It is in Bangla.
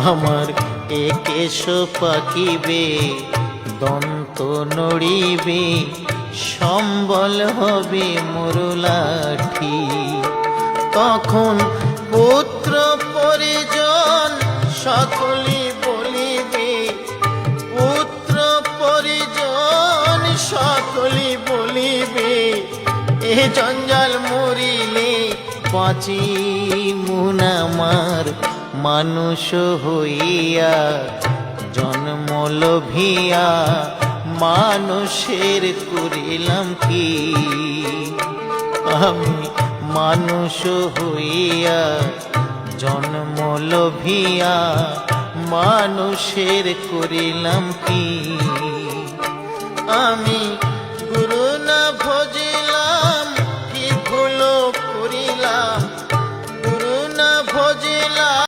আমার একেশ পাকিবে, দন্ত নড়িবে, সম্বল হবে মোর লাঠি। তখন পুত্র পরিজন সকলে বলিবে, পুত্র পরিজন সকলে বলিবে, এ জঞ্জাল মরিলে বাঁচি মুন আমার মানুষ হইয়া। জন্ম লোভিয়া মানুষের করিলাম কি, আমি মানুষ হইয়া জন্ম লোভিয়া মানুষের করিলাম কি। আমি